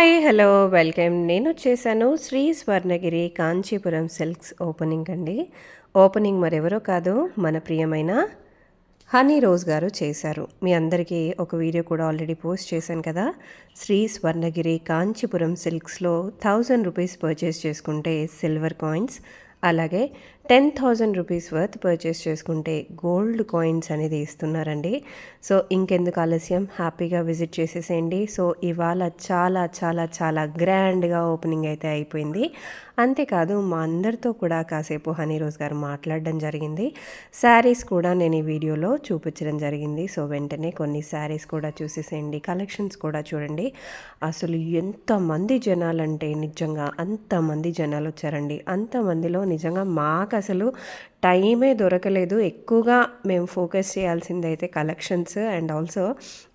Hi hello welcome. నేను వచ్చేసాను Shri Swarnagiri Kanchipuram silks opening అండి. ఓపెనింగ్ మరెవరో కాదు, మన ప్రియమైన హనీ రోజ్ గారు చేశారు. మీ అందరికీ ఒక వీడియో కూడా ఆల్రెడీ పోస్ట్ చేశాను కదా. శ్రీ స్వర్ణగిరి కాంచీపురం సిల్క్స్లో 1000 రూపీస్ పర్చేస్ చేసుకుంటే సిల్వర్ కాయిన్స్, అలాగే 10,000 రూపీస్ వర్త్ పర్చేస్ చేసుకుంటే గోల్డ్ కాయిన్స్ అనేది ఇస్తున్నారండి. సో ఇంకెందుకు ఆలస్యం, హ్యాపీగా విజిట్ చేసేసేయండి. సో ఇవాళ చాలా చాలా చాలా గ్రాండ్గా ఓపెనింగ్ అయితే అయిపోయింది. అంతేకాదు మా అందరితో కూడా కాసేపు హనీ రోజ్ గారు మాట్లాడడం జరిగింది. శారీస్ కూడా నేను ఈ వీడియోలో చూపించడం జరిగింది. సో వెంటనే కొన్ని శారీస్ కూడా చూసేసేయండి, కలెక్షన్స్ కూడా చూడండి. అసలు ఎంతమంది జనాలంటే నిజంగా అంతమంది జనాలు వచ్చారండి. అంతమందిలో నిజంగా మాకు అసలు టైమే దొరకలేదు. ఎక్కువగా మేము ఫోకస్ చేయాల్సింది అయితే collections and also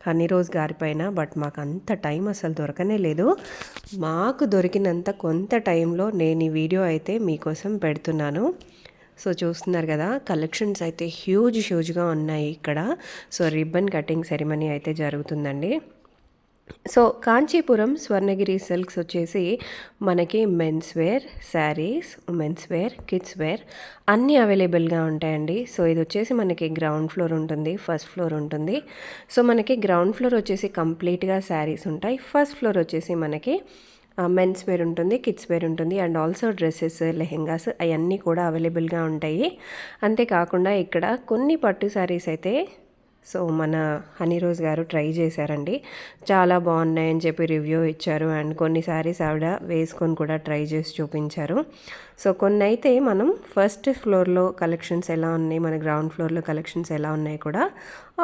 honey rose గారి పైన. బట్ మాకు అంత టైం అసలు దొరకనే లేదు. మాకు దొరికినంత కొంత టైంలో నేను ఈ వీడియో అయితే మీకోసం పెడుతున్నాను. సో చూస్తున్నారు కదా, కలెక్షన్స్ అయితే హ్యూజ్గా ఉన్నాయి ఇక్కడ. సో రిబ్బన్ కటింగ్ సెరిమనీ అయితే జరుగుతుందండి. సో కాంచీపురం స్వర్ణగిరి సిల్క్స్ వచ్చేసి మనకి men's wear saris, women's wear, kids wear అన్నీ అవైలబుల్గా ఉంటాయండి. సో ఇది వచ్చేసి మనకి గ్రౌండ్ ఫ్లోర్ ఉంటుంది, ఫస్ట్ ఫ్లోర్ ఉంటుంది. సో మనకి గ్రౌండ్ ఫ్లోర్ వచ్చేసి కంప్లీట్గా శారీస్ ఉంటాయి. ఫస్ట్ ఫ్లోర్ వచ్చేసి మనకి మెన్స్ వేర్ ఉంటుంది, కిడ్స్ వేర్ ఉంటుంది అండ్ ఆల్సో డ్రెస్సెస్, లెహెంగాస్ అవన్నీ కూడా అవైలబుల్గా ఉంటాయి. అంతేకాకుండా ఇక్కడ కొన్ని పట్టు శారీస్ అయితే సో మన హనీ రోజ్ గారు ట్రై చేశారండి. చాలా బాగున్నాయని చెప్పి రివ్యూ ఇచ్చారు అండ్ కొన్ని శారీస్ ఆవిడ వేసుకొని కూడా ట్రై చేసి చూపించారు. సో కొన్ని అయితే మనం ఫస్ట్ ఫ్లోర్లో కలెక్షన్స్ ఎలా ఉన్నాయి, మన గ్రౌండ్ ఫ్లోర్లో కలెక్షన్స్ ఎలా ఉన్నాయి కూడా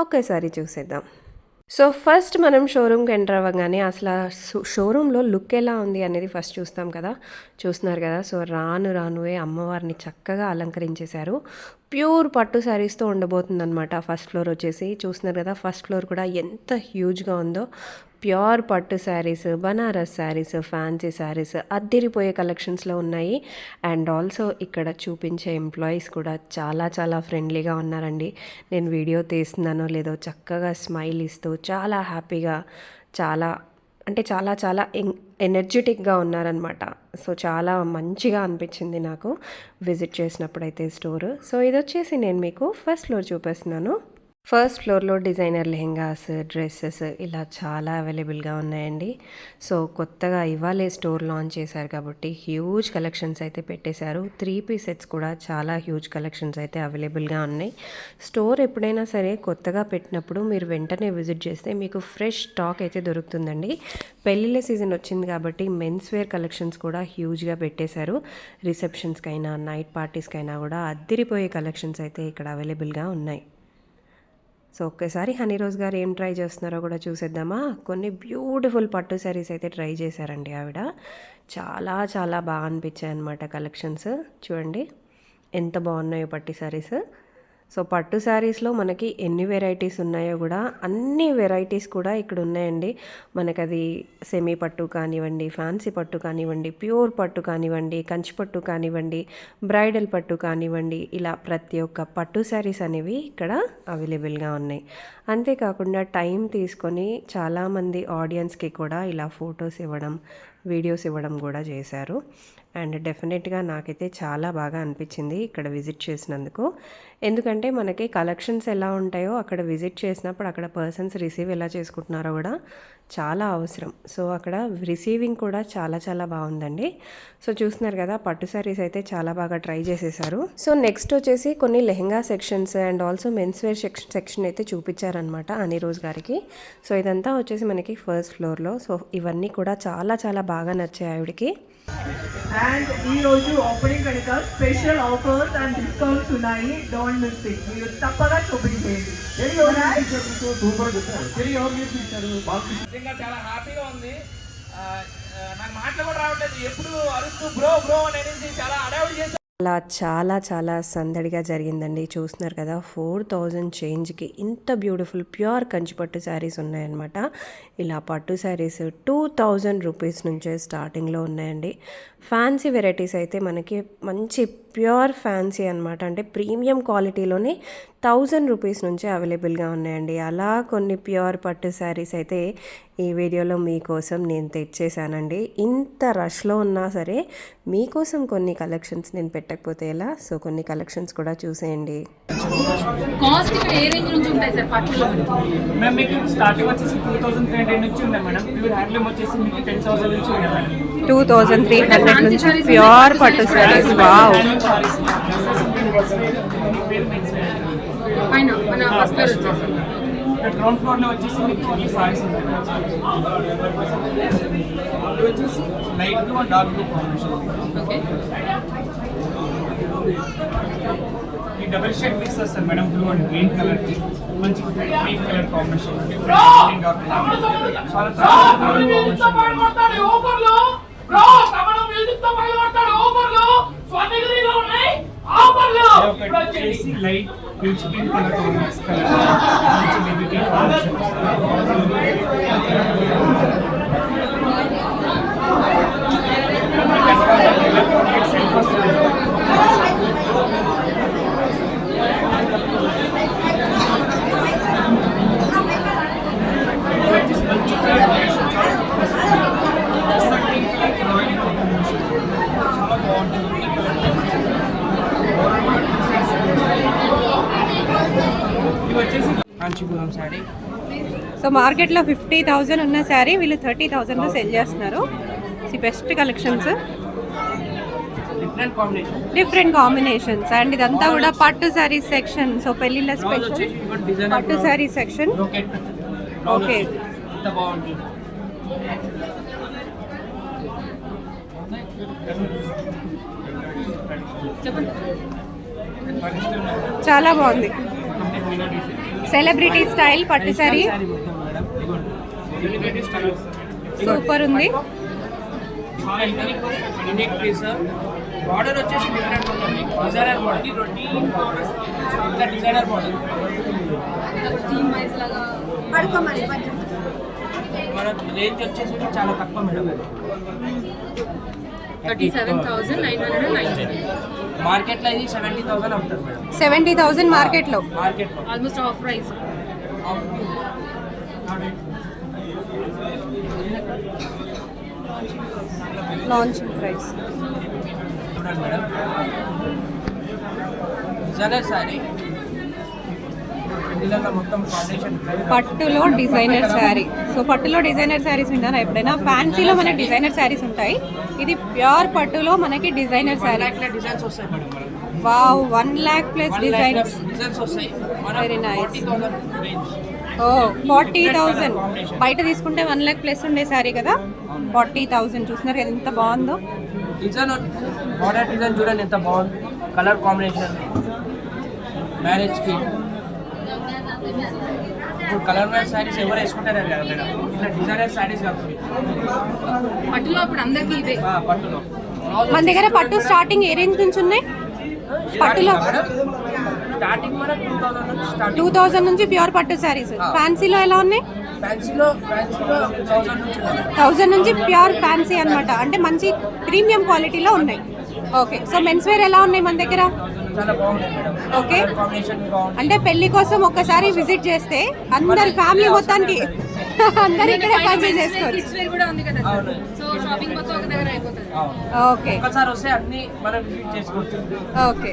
ఒకేసారి చూసేద్దాం. సో ఫస్ట్ మనం షోరూమ్కి ఎంటర్ అవ్వగానే అసలు షోరూంలో లుక్ ఎలా ఉంది అనేది ఫస్ట్ చూస్తాం కదా. చూస్తున్నారు కదా, సో రానువే అమ్మవారిని చక్కగా అలంకరించేశారు. ప్యూర్ పట్టు శారీస్తో ఉండబోతుందన్నమాట. ఫస్ట్ ఫ్లోర్ వచ్చేసి చూస్తున్నారు కదా, ఫస్ట్ ఫ్లోర్ కూడా ఎంత హ్యూజ్గా ఉందో. ప్యూర్ పట్టు శారీస్, బనారస్ శారీస్, ఫ్యాన్సీ శారీస్ అద్దిరిపోయే కలెక్షన్స్లో ఉన్నాయి. అండ్ ఆల్సో ఇక్కడ చూపించే ఎంప్లాయీస్ కూడా చాలా చాలా ఫ్రెండ్లీగా ఉన్నారండి. నేను వీడియో తీస్తున్నానో లేదో చక్కగా స్మైల్ ఇస్తూ చాలా హ్యాపీగా, చాలా అంటే చాలా చాలా ఎనర్జెటిక్గా ఉన్నారనమాట. సో చాలా మంచిగా అనిపించింది నాకు విజిట్ చేసినప్పుడు అయితే స్టోర్. సో ఇది వచ్చేసి నేను మీకు ఫస్ట్ ఫ్లోర్ చూపిస్తున్నాను. ఫస్ట్ ఫ్లోర్లో డిజైనర్ లెహెంగాస్, డ్రెస్సెస్ ఇలా చాలా అవైలబుల్గా ఉన్నాయండి. సో కొత్తగా ఇవాళే స్టోర్ లాంచ్ చేశారు కాబట్టి హ్యూజ్ కలెక్షన్స్ అయితే పెట్టేశారు. 3 పీస్ సెట్స్ కూడా చాలా హ్యూజ్ కలెక్షన్స్ అయితే అవైలబుల్గా ఉన్నాయి. స్టోర్ ఎప్పుడైనా సరే కొత్తగా పెట్టినప్పుడు మీరు వెంటనే విజిట్ చేస్తే మీకు ఫ్రెష్ స్టాక్ అయితే దొరుకుతుందండి. పెళ్ళిళ్ళ సీజన్ వచ్చింది కాబట్టి మెన్స్ వేర్ కలెక్షన్స్ కూడా హ్యూజ్గా పెట్టేశారు. రిసెప్షన్స్కైనా, నైట్ పార్టీస్కైనా కూడా అద్దిరిపోయే కలెక్షన్స్ అయితే ఇక్కడ అవైలబుల్గా ఉన్నాయి. సో ఒక్కసారి హనీ రోజ్ గారు ఏం ట్రై చేస్తున్నారో కూడా చూసేద్దామా. కొన్ని బ్యూటిఫుల్ పట్టు శారీస్ అయితే ట్రై చేశారండి ఆవిడ. చాలా చాలా బాగా అనిపించాయి అన్నమాట కలెక్షన్స్. చూడండి ఎంత బాగున్నాయో పట్టు శారీస్. సో పట్టు శారీస్లో మనకి ఎన్ని వెరైటీస్ ఉన్నాయో కూడా అన్ని వెరైటీస్ కూడా ఇక్కడ ఉన్నాయండి. మనకది సెమీ పట్టు కానివ్వండి, ఫ్యాన్సీ పట్టు కానివ్వండి, ప్యూర్ పట్టు కానివ్వండి, కంచి పట్టు కానివ్వండి, బ్రైడల్ పట్టు కానివ్వండి, ఇలా ప్రతి ఒక్క పట్టు శారీస్ అనేవి ఇక్కడ అవైలబుల్గా ఉన్నాయి. అంతేకాకుండా టైం తీసుకొని చాలామంది ఆడియన్స్కి కూడా ఇలా ఫొటోస్ ఇవ్వడం, వీడియోస్ ఇవ్వడం కూడా చేశారు. అండ్ డెఫినెట్గా నాకైతే చాలా బాగా అనిపించింది ఇక్కడ విజిట్ చేసినందుకు. ఎందుకంటే మనకి కలెక్షన్స్ ఎలా ఉంటాయో అక్కడ విజిట్ చేసినప్పుడు అక్కడ పర్సన్స్ రిసీవ్ ఎలా చేసుకుంటున్నారో కూడా చాలా అవసరం. సో అక్కడ రిసీవింగ్ కూడా చాలా చాలా బాగుందండి. సో చూస్తున్నారు కదా, పట్టు శారీస్ అయితే చాలా బాగా ట్రై చేసేసారు. సో నెక్స్ట్ వచ్చేసి కొన్ని lehenga sections and also men's wear section అయితే చూపించారనమాట హనీ రోజ్ గారికి. సో ఇదంతా వచ్చేసి మనకి ఫస్ట్ ఫ్లోర్లో. సో ఇవన్నీ కూడా చాలా చాలా బాగా నచ్చాయి ఆవిడకి. అండ్ ఈ రోజు ఓపెనింగ్ కనుక స్పెషల్ ఆఫర్స్ అండ్ డిస్కౌంట్స్ ఉన్నాయి. Don't miss it. మీరు తప్పగా చూపించేయండి. చాలా హ్యాపీగా ఉంది. నాకు మాటలు కూడా రావట్లేదు. ఎప్పుడు అరుస్తూ బ్రో బ్రో అనేది చాలా అడావిడి చేశారు. అలా చాలా చాలా సందడిగా జరిగిందండి. చూస్తున్నారు కదా, 4000 చేంజ్కి ఇంత బ్యూటిఫుల్ ప్యూర్ కంచిపట్టు శారీస్ ఉన్నాయన్నమాట. ఇలా పట్టు శారీస్ 2000 రూపీస్ నుంచే స్టార్టింగ్లో ఉన్నాయండి. ఫ్యాన్సీ వెరైటీస్ అయితే మనకి మంచి ప్యూర్ ఫ్యాన్సీ అనమాట. అంటే ప్రీమియం క్వాలిటీలోనే 1000 రూపీస్ నుంచే అవైలబుల్గా ఉన్నాయండి. అలా కొన్ని ప్యూర్ పట్టు శారీస్ అయితే ఈ వీడియోలో మీకోసం నేను తెచ్చేసానండి. ఇంత రష్లో ఉన్నా సరే మీకోసం కొన్ని కలెక్షన్స్ నేను పెట్టకపోతే ఎలా, సో కొన్ని కలెక్షన్స్ కూడా చూసేయండి. కాస్ట్ ఏ రేంజ్ నుంచి ఉంటాయి సార్ పట్టులో? మేము మీకు స్టార్టింగ్ వచ్చేసి 2300 నుంచి ఉంది మేడం. ప్యూర్ హ్యాండ్లూమ్ వచ్చేసి మీకు 10,000 నుంచి ఉంది మేడం. 2300 నుంచి ప్యూర్ పట్టు శారీస్. వావ్. పైన మన ఫస్ట్ ఫ్లోర్ వచ్చేసి గ్రౌండ్ ఫ్లోర్ లో వచ్చేసి మీకు ఓన్లీ సారీస్ ఉంటాయి. ఇది వచ్చేసి light blue and dark blue combination. Okay. ఈ డబుల్ షేడ్ మిక్స్ వస్తుంది madam, blue and green colour కి మంచి green colour combination. Light peach green colour mix colour మంచి బేబీ పింక్ కాంబినేషన్. సెల్ఫ్ వస్తుంది. కాంచీపురం సారీ. సో మార్కెట్లో 50,000 ఉన్న శారీ వీళ్ళు 30,000లో సెల్ చేస్తున్నారు. Best collections, different combinations. And ఇదంతా కూడా పట్టు శారీ సెక్షన్. సో పెళ్లిళ్ళ స్పెషల్ పట్టు శారీ సెక్షన్. ఓకే. చాలా బాగుంది. సెలబ్రిటీ స్టైల్ పట్టు శారీ సూపర్ ఉంది. బార్డర్ వచ్చేసి డిఫరెంట్ ఉంటుంది. డిజైనర్ బార్డర్, ఇంకా డిజైనర్ బార్డర్. థీమ్ వైజ్ లాగా మన రేంజ్ వచ్చేసి చాలా తక్కువ మేడం. 37,990. మార్కెట్లో ఇది 70,000 అవుతుంది మేడం. 70,000 మార్కెట్లో. మార్కెట్లో almost of price. Launching price. చూడండి మేడం, డిజైనర్ సారీ మొత్తం ఫౌండేషన్ పట్టులో డిజైనర్ శారీ. సో పట్టులో డిజైనర్ శారీస్ విన్నారా ఎప్పుడైనా? ఫ్యాన్సీలో మనకి డిజైనర్ శారీస్ ఉంటాయి, ఇది ప్యూర్ పట్టులో మనకి డిజైనర్ శారీ. డిజైన్స్ వస్తాయి madam. Wow, 1 lakh plus designs. Designs వస్తాయి. Very nice. 40,000 రేంజ్. 40,000 బయట తీసుకుంటే 1 lakh ప్లస్ ఉండే శారీ కదా. 40,000 చూస్తున్నారు కదా ఎంత బాగుందో. డిజైన్ బార్డర్ డిజైన్ చూడండి ఎంత బాగుంది. కలర్ కాంబినేషన్ మ్యారేజ్ కి ఇప్పుడు కలర్ మ్యాచ్ శారీస్ ఎవరు వేసుకుంటారు కదా మేడం. ఇట్లా డిజైనర్ శారీస్ కాకుండా పట్టులో ఇప్పుడు అందరికీ ఇవే. పట్టులో మన దగ్గర పట్టు స్టార్టింగ్ ఏ రేంజ్ నుంచి ఉన్నాయి? పట్టులో స్టార్టింగ్ మన 2000 నుంచి స్టార్ట్. 2000 నుంచి ప్యూర్ పట్టు శారీస్. ఫ్యాన్సీలో ఎలా ఉన్నాయి? ఫ్యాన్సీలో 1000 నుంచి 1000 నుంచి ప్యూర్ ఫ్యాన్సీ అన్నమాట. అంటే మంచి ప్రీమియం క్వాలిటీలో ఉన్నాయి. ఓకే. సో మెన్స్ వేర్ ఎలా ఉన్నాయి మన దగ్గర? చాలా బాగుంది మేడం. ఓకే. కాంబినేషన్ బాగుంది. అంటే పెళ్లి కోసం ఒక్కసారి విజిట్ చేస్తే అందరి ఫ్యామిలీ మొత్తానికి అందరు ఇక్కడే పర్చేస్ చేసుకోవచ్చు. కిడ్స్ వేర్ కూడా ఉంది కదా సార్. సో షాపింగ్ మొత్తం ఒక దగ్గర అయిపోతుంది. ఓకే. ఒకసారి వస్తే అన్ని మనం విజిట్ చేసుకోవచ్చు. ఓకే.